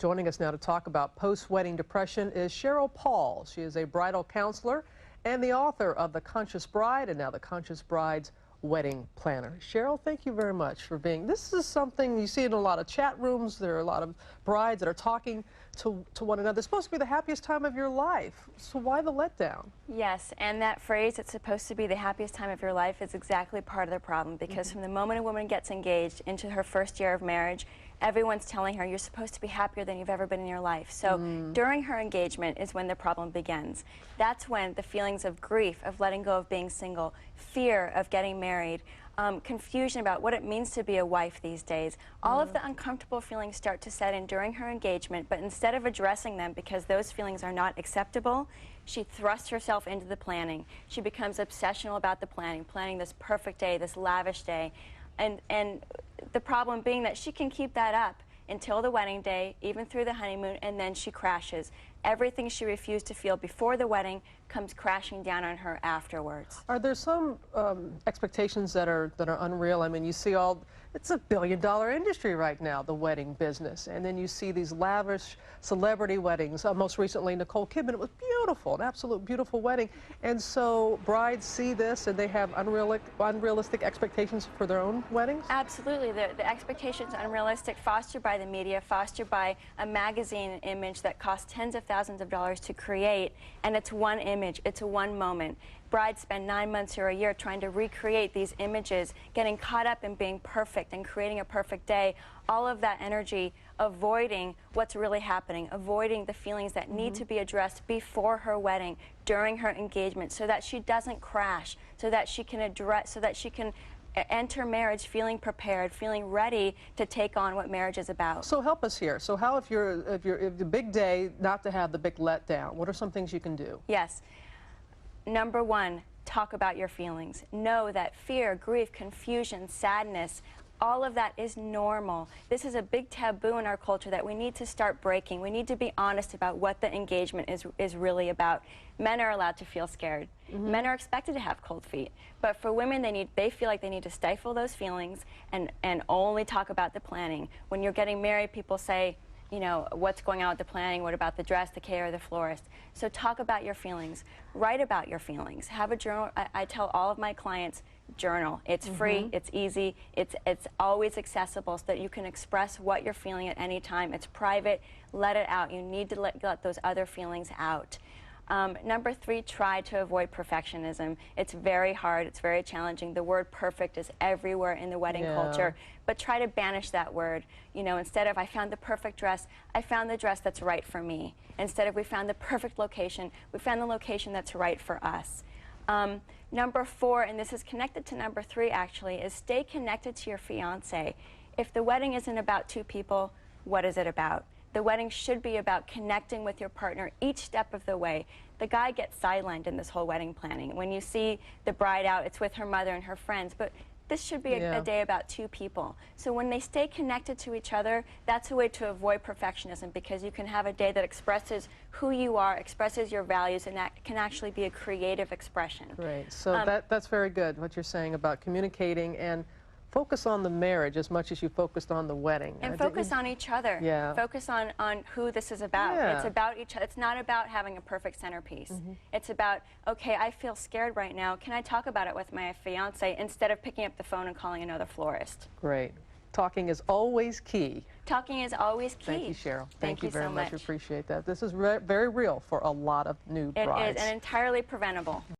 Joining us now to talk about post-wedding depression is Sheryl Paul. She is a bridal counselor and the author of The Conscious Bride and now The Conscious Bride's Wedding Planner. Sheryl, thank you very much for being. This is something you see in a lot of chat rooms. There are a lot of brides that are talking to one another. It's supposed to be the happiest time of your life. So why the letdown? Yes, and that phrase, it's supposed to be the happiest time of your life, is exactly part of the problem, because from the moment a woman gets engaged into her first year of marriage, everyone's telling her you're supposed to be happier than you've ever been in your life. So during her engagement is when the problem begins. That's when the feelings of grief, of letting go of being single, fear of getting married, confusion about what it means to be a wife these days, all of the uncomfortable feelings start to set in during her engagement, but instead of addressing them because those feelings are not acceptable, she thrusts herself into the planning. She becomes obsessional about the planning this perfect day, this lavish day. And the problem being that she can keep that up until the wedding day, even through the honeymoon, and then she crashes. Everything she refused to feel before the wedding comes crashing down on her afterwards. Are there some expectations that are unreal? I mean, you see it's a billion-dollar industry right now, the wedding business, and then you see these lavish celebrity weddings. Most recently, Nicole Kidman, it was beautiful, an absolute beautiful wedding. And so brides see this and they have unrealistic expectations for their own weddings? Absolutely. The expectations are unrealistic, fostered by the media, fostered by a magazine image that costs tens of thousands of dollars to create, and it's one image, it's a one moment. Brides spend 9 months or a year trying to recreate these images, getting caught up in being perfect and creating a perfect day. All of that energy avoiding what's really happening, avoiding the feelings that need to be addressed before her wedding, during her engagement, so that she doesn't crash, so that she can enter marriage feeling prepared, feeling ready to take on what marriage is about. So help us here. So how, if the big day, not to have the big letdown, what are some things you can do? Yes. Number one, talk about your feelings. Know that fear, grief, confusion, sadness, all of that is normal. This is a big taboo in our culture that we need to start breaking. We need to be honest about what the engagement is really about. Men are allowed to feel scared. Men are expected to have cold feet. But for women, they feel like they need to stifle those feelings and only talk about the planning. When you're getting married, people say, you know, what's going on with the planning? What about the dress, the cake, or the florist? So talk about your feelings. Write about your feelings. Have a journal. I tell all of my clients, journal. It's free, it's easy, it's always accessible so that you can express what you're feeling at any time. It's private. Let it out. You need to let those other feelings out. Number three, try to avoid perfectionism. It's very hard, it's very challenging. The word perfect is everywhere in the wedding culture, but try to banish that word. You know, instead of I found the perfect dress, I found the dress that's right for me. Instead of we found the perfect location, we found the location that's right for us. Number four, and this is connected to number three actually, is stay connected to your fiancé. If the wedding isn't about two people, what is it about? The wedding should be about connecting with your partner each step of the way. The guy gets sidelined in this whole wedding planning. When you see the bride out, it's with her mother and her friends, but this should be a day about two people. So when they stay connected to each other, that's a way to avoid perfectionism, because you can have a day that expresses who you are, expresses your values, and that can actually be a creative expression. Great. So that's very good, what you're saying about communicating and focus on the marriage as much as you focused on the wedding. And focus on each other. Yeah. Focus on who this is about. Yeah. It's about each other. It's not about having a perfect centerpiece. It's about, okay, I feel scared right now. Can I talk about it with my fiancé instead of picking up the phone and calling another florist? Great. Talking is always key. Talking is always key. Thank you, Sheryl. Thank you very so much. much. Appreciate that. This is very real for a lot of new brides. It is, and entirely preventable.